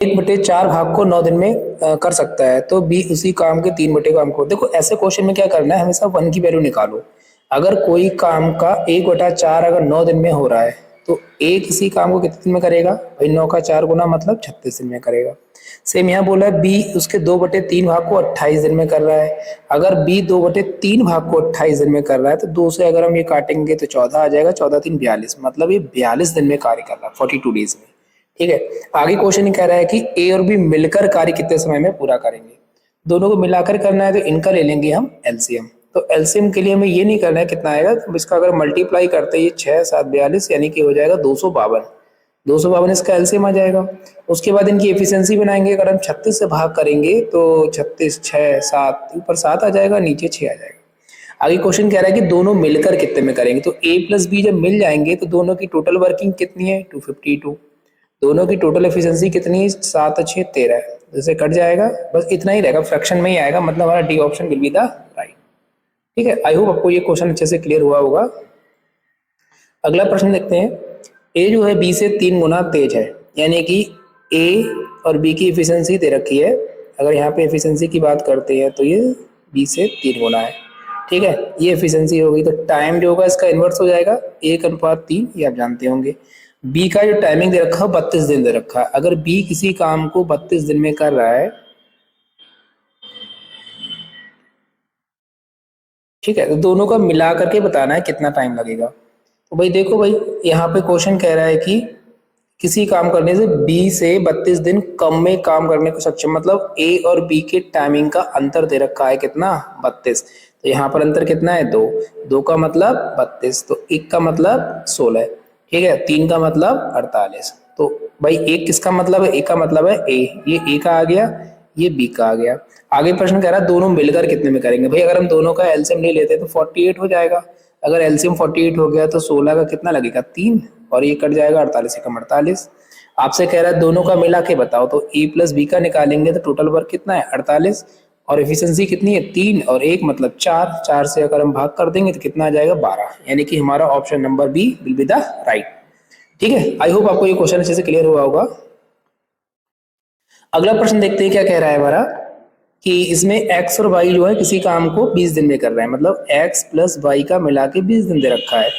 1/4 भाग को 9 दिन में कर सकता है, तो बी उसी काम के 3 काम को। देखो ऐसे क्वेश्चन में क्या करना है, हमेशा 1 की वैल्यू निकालो। अगर कोई काम का 1/4 अगर 9 दिन में हो रहा है तो ए किसी काम को कितने दिन में करेगा भाई, 9 का 4 गुना मतलब 36 दिन में करेगा। सेम यहाँ बोला है बी उसके 2/3 भाग को 28 दिन में कर रहा है। अगर बी 2/3 भाग को 28 दिन में कर रहा है तो 2 से अगर हम ये काटेंगे तो 14 आ जाएगा, 14 3 42, मतलब ये 42 दिन में कार्य कर रहा है, 42 डेज में। ठीक है, आगे क्वेश्चन कह रहा है कि ए और बी मिलकर कार्य कितने समय में पूरा करेंगे। दोनों को मिलाकर करना है तो इनका ले लेंगे हम एलसीएम। तो एलसीएम के लिए हमें ये नहीं करना है कितना आएगा, तो इसका अगर मल्टीप्लाई करते हैं ये 6 7 42 यानी कि हो जाएगा 252। 252 इसका एलसीएम आ जाएगा। उसके बाद इनकी एफिशिएंसी बनाएंगे, अगर हम 36 से भाग करेंगे तो 36 6 7, ऊपर 7 आ जाएगा, नीचे 6 आ जाएगा। आगे क्वेश्चन कह रहा है कि दोनों मिलकर कितने में करेंगे, तो ए प्लस बी जब मिल जाएंगे तो दोनों की टोटल वर्किंग कितनी है 252। दोनों की टोटल एफिशिएंसी कितनी है 7 6 13, जैसे कट जाएगा, बस इतना ही रहेगा, फ्रैक्शन में ही आएगा, मतलब हमारा D option will be the right. ठीक है, आई होप आपको ये क्वेश्चन अच्छे से क्लियर हुआ होगा। अगला प्रश्न देखते हैं। ए जो है बी से 3 गुना तेज है, यानी कि ए और बी की एफिशिएंसी दे रखी है। अगर यहाँ पे एफिशिएंसी की बात करते हैं तो ये बी से 3 गुना है। ठीक है, ये एफिशिएंसी होगी तो टाइम जो होगा इसका इन्वर्स हो जाएगा 1:3, ये आप जानते होंगे। बी का जो टाइमिंग दे रखा है 32 दिन दे रखा है। अगर बी किसी काम को 32 दिन में कर रहा है, ठीक है, तो दोनों का मिला करके बताना है कितना टाइम लगेगा। तो भाई देखो भाई, यहाँ पे क्वेश्चन कह रहा है कि किसी काम करने से बी से 32 दिन कम में काम करने को सक्षम, मतलब ए और बी के टाइमिंग का अंतर दे रखा है कितना 32। तो यहाँ पर अंतर कितना है 2, 2 का मतलब 32, तो 1 का मतलब 16, ठीक है, 3 का मतलब 48। तो भाई एक किसका मतलब है, ए का मतलब है ए, ये ए का आ गया, ये बी का आ गया। आगे प्रश्न कह रहा है दोनों मिलकर कितने में करेंगे। भाई अगर हम दोनों का एलसीएम ले लेते तो 48 हो जाएगा। अगर एलसीएम 48 हो गया तो 16 का कितना लगेगा 3, और ये कट जाएगा 48 एकम 48। आपसे कह रहा है दोनों का मिला के बताओ, तो ए प्लस बी का निकालेंगे तो टोटल वर्क कितना है 48, और एफिशिएंसी कितनी है 3 और 1 मतलब 4, 4 से अगर हम भाग कर देंगे तो कितना आ जाएगा 12, यानी कि हमारा option number B will be the right. ठीक है, आई होप आपको ये क्वेश्चन अच्छे से क्लियर हुआ होगा। अगला प्रश्न देखते हैं क्या कह रहा है हमारा, कि इसमें x और y जो है किसी काम को 20 दिन में कर रहे हैं, मतलब x प्लस y का मिला के 20 दिन दे रखा है।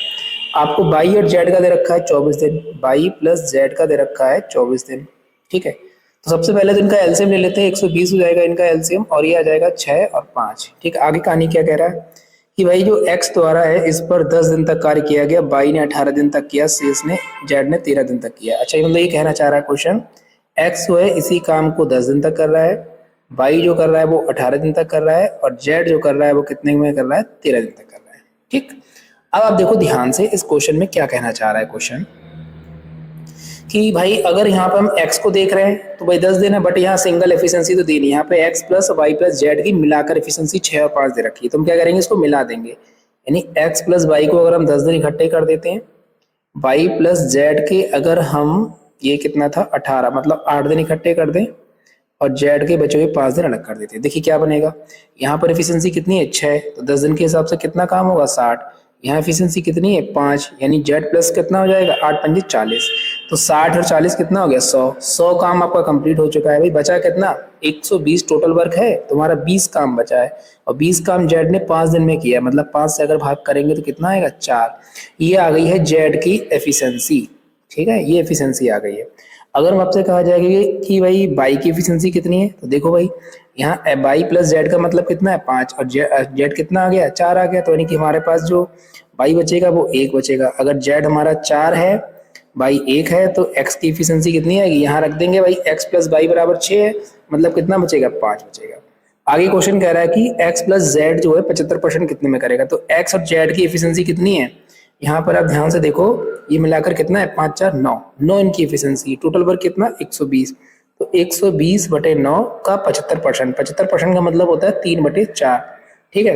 आपको y और z का दे रखा है 24 दिन, y प्लस z का दे रखा है 24 दिन। ठीक है, तो सबसे पहले तो इनका एलसीएम ले लेते हैं, 120 हो जाएगा इनका एलसीएम, और ये आ जाएगा 6 और 5। ठीक है, आगे कहानी क्या कह रहा है कि भाई जो x द्वारा है इस पर 10 दिन तक कार्य किया गया, y ने 18 दिन तक किया, शेष ने z ने 13 दिन तक किया। अच्छा, मतलब ये कहना चाह रहा है क्वेश्चन, x जो है इसी काम को 10 दिन तक कर रहा है, y जो कर रहा है वो 18 दिन तक कर रहा है, और z जो कर रहा है वो कितने में कर रहा है 13 दिन तक कर रहा है। ठीक, अब आप देखो ध्यान से इस क्वेश्चन में क्या कहना चाह रहा है क्वेश्चन, कि भाई अगर यहाँ पे हम x को देख रहे हैं तो भाई 10 दिन है, बट यहाँ सिंगल एफिशिएंसी तो दी नहीं, यहाँ पे x plus y plus z की मिलाकर एफिशिएंसी 6 और 5 दे रखी है। तो हम क्या करेंगे, इसको मिला देंगे, यानी x प्लस वाई को अगर हम 10 दिन इकट्ठे कर देते हैं, y प्लस जेड के अगर हम ये कितना था 18, मतलब 8 दिन इकट्ठे कर दें, और जेड के बचे हुए 5 दिन अलग कर देते हैं। देखिए क्या बनेगा, यहाँ पर एफिशिएंसी कितनी है 6, तो 10 दिन के हिसाब से कितना काम होगा 60, यहाँ एफिशिएंसी कितनी है 5, यानी जेड प्लस कितना हो जाएगा 8 पंजे 40, तो 60 और 40 कितना हो गया 100। 100 काम आपका कंप्लीट हो चुका है। भाई बचा कितना 120 टोटल वर्क है, तुम्हारा 20 काम बचा है, और 20 काम जेड ने 5 दिन में किया, मतलब 5 से अगर भाग करेंगे तो कितना आएगा 4। ये आ गई है जेड की एफिशिएंसी। ठीक है, ये एफिशिएंसी आ गई है। अगर आपसे कहा जाएगा कि भाई बाई की एफिशिएंसी कितनी है, तो देखो भाई यहाँ बाई प्लस जेड का मतलब कितना है 5, और जेड कितना आ गया 4 आ गया, तो यानी कि हमारे पास जो बाई बचेगा वो 1 बचेगा। अगर जेड हमारा 4 है, बाई 1 है, तो एक्स की एफिशिएंसी कितनी आएगी, यहाँ रख देंगे भाई एक्स प्लस बाई बराबर 6 है, मतलब कितना बचेगा 5 बचेगा। आगे क्वेश्चन कह रहा है कि x प्लस जेड जो है 75% कितने में करेगा, तो x और z की एफिशिएंसी कितनी है, यहाँ पर आप ध्यान से देखो, ये मिलाकर कितना है 5 4 9, 9 इनकी एफिशिएंसी, टोटल वर्क कितना 120, तो 120 बटे 9 का 75%, 75% का मतलब होता है 3/4। ठीक है,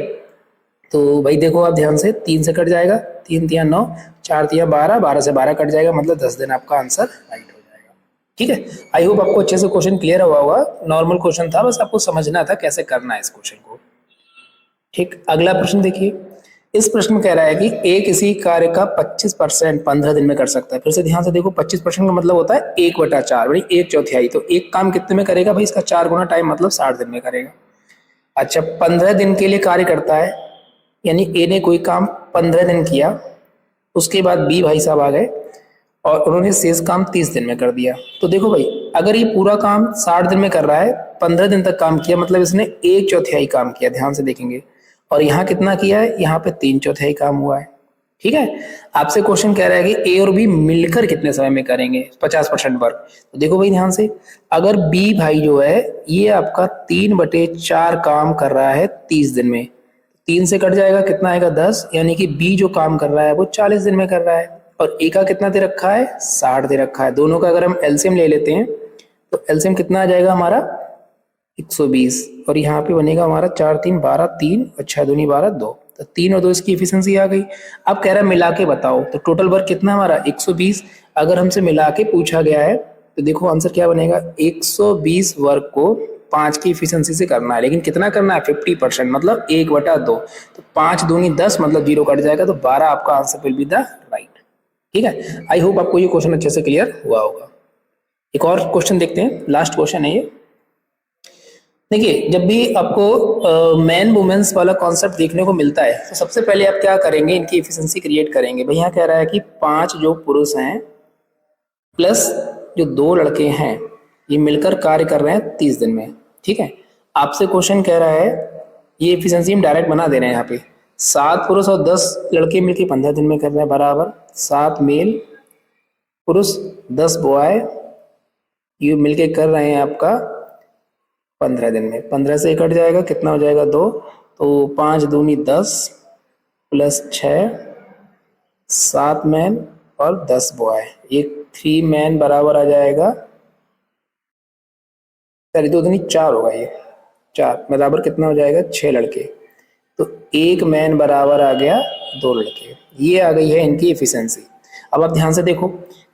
तो भाई देखो आप ध्यान से, 3 से कट जाएगा, 3 3 9, 4 3 12, 12 से 12 कट जाएगा, मतलब 10 दिन आपका आंसर राइट हो जाएगा। ठीक है, आई होप आपको अच्छे से क्वेश्चन क्लियर हुआ होगा। नॉर्मल क्वेश्चन था, बस आपको समझना था कैसे करना है इस क्वेश्चन को। ठीक, अगला प्रश्न देखिए, इस प्रश्न में कह रहा है कि ए किसी कार्य का 25% 15 दिन में कर सकता है। फिर से ध्यान से देखो, 25% का मतलब होता है 1/4, भाई 1/4। तो एक काम कितने में करेगा भाई, इसका 4 गुना टाइम, मतलब 60 दिन में करेगा। अच्छा, 15 दिन के लिए कार्य करता है, यानी ए ने कोई काम 15 दिन किया, उसके बाद बी भाई साहब आ गए और उन्होंने शेष काम 30 दिन में कर दिया। तो देखो भाई, अगर ये पूरा काम 60 दिन में कर रहा है, 15 दिन तक काम किया, मतलब इसने 1/4 काम किया, ध्यान से देखेंगे। और यहाँ कितना किया है, यहाँ पे 3/4 काम हुआ है। ठीक है, आपसे क्वेश्चन कह रहा है कि ए और बी मिलकर कितने समय में करेंगे 50% वर्क। तो देखो भाई ध्यान से, अगर बी भाई जो है ये आपका 3/4 काम कर रहा है 30 दिन में, 3 से कट जाएगा, कितना आएगा 10, यानी कि बी जो काम कर रहा है वो 40 दिन में कर रहा है। और ए का कितना दे रखा है, 60 दे रखा है। दोनों का अगर हम एलसीएम ले लेते हैं तो एलसीएम कितना आ जाएगा हमारा 120, और यहाँ पे बनेगा हमारा 4 3 12, 3 और 6 दूनी 12, 2, तो 3 और 2 इसकी एफिशिएंसी आ गई। अब कह रहा है मिला के बताओ, तो टोटल वर्क कितना हमारा 120। अगर हमसे मिला के पूछा गया है तो देखो आंसर क्या बनेगा, 120 वर्क को 5 की एफिशिएंसी से करना है, लेकिन कितना करना है 50%, मतलब 1/2। तो 5 दूनी 10, मतलब 0 कट जाएगा, तो 12 आपका answer will be the right. ठीक है, आई होप आपको ये क्वेश्चन अच्छे से क्लियर हुआ होगा। एक और क्वेश्चन देखते हैं, लास्ट क्वेश्चन है ये। देखिए, जब भी आपको मैन वुमेन्स वाला कॉन्सेप्ट देखने को मिलता है तो सबसे पहले आप क्या करेंगे, इनकी एफिशिएंसी क्रिएट करेंगे। भाई यहाँ कह रहा है कि 5 जो पुरुष हैं प्लस जो 2 लड़के हैं, ये मिलकर कार्य कर रहे हैं 30 दिन में। ठीक है, आपसे क्वेश्चन कह रहा है, ये एफिशिएंसी हम डायरेक्ट बना दे रहे हैं यहाँ पे, 7 पुरुष और 10 लड़के मिलकर 15 दिन में कर रहे हैं, बराबर 7 मेल पुरुष 10 बॉय, ये मिलके कर रहे हैं आपका 15 दिन में। 15 से कट जाएगा, कितना हो जाएगा 2, तो 5 दूनी 10 प्लस 6, 7 मैन और 10 बॉय, ये 3 मैन बराबर आ जाएगा, सॉरी 2 दूनी 4 होगा, ये 4 बराबर कितना हो जाएगा 6 लड़के। तो 1 मैन बराबर आ गया 2 लड़के। ये आ गई है इनकी एफिशिएंसी। अब आप ध्यान से देखो,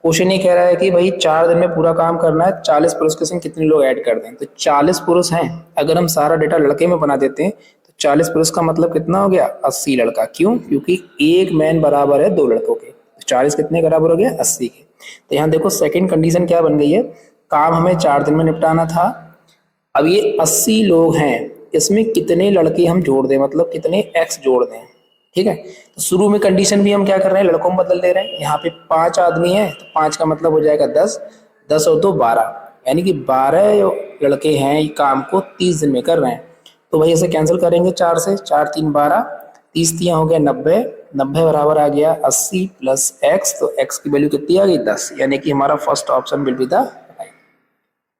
क्वेश्चन ये कह रहा है कि भाई 4 दिन में पूरा काम करना है, 40 पुरुष के संग कितने लोग ऐड कर दें। तो 40 पुरुष हैं, अगर हम सारा डेटा लड़के में बना देते हैं तो 40 पुरुष का मतलब कितना हो गया 80 लड़का। क्यों, क्योंकि 1 मैन बराबर है 2 लड़कों के, तो 40 कितने बराबर हो गया 80 के। तो यहाँ देखो सेकेंड कंडीशन क्या बन गई है, काम हमें 4 दिन में निपटाना था, अब ये 80 लोग हैं, इसमें कितने लड़के हम जोड़ दें, मतलब कितने एक्स जोड़ दें। ठीक है, तो शुरू में कंडीशन भी हम क्या कर रहे हैं, लड़कों में बदल दे रहे हैं। यहाँ पे 5 आदमी है तो 5 का मतलब हो जाएगा 10, 10 और 2 12, यानी कि 12 लड़के हैं ये काम को 30 दिन में कर रहे हैं। तो भाई इसे कैंसिल करेंगे 4 से, 4 3 12, 30 3 हो गया 90, 90 बराबर आ गया 80 प्लस एक्स, तो एक्स की वैल्यू कितनी आ गई 10, यानी कि हमारा first option will be the.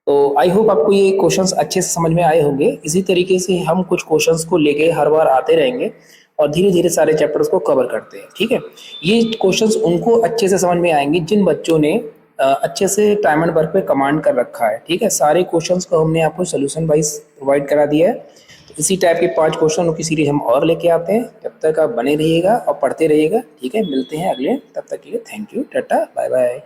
तो आई होप आपको ये क्वेश्चंस अच्छे से समझ में आए होंगे। इसी तरीके से हम कुछ क्वेश्चंस को लेके हर बार आते रहेंगे और धीरे धीरे सारे चैप्टर्स को कवर करते हैं। ठीक है, ये क्वेश्चंस उनको अच्छे से समझ में आएंगे जिन बच्चों ने अच्छे से टाइम एंड वर्क पे कमांड कर रखा है। ठीक है, सारे क्वेश्चंस को हमने आपको सोल्यूशन वाइज प्रोवाइड करा दिया है। तो इसी टाइप के 5 क्वेश्चन की सीरीज हम और लेके आते हैं। तब तक आप बने रहिएगा और पढ़ते रहिएगा। ठीक है, मिलते हैं अगले, तब तक के लिए thank you, tata bye bye.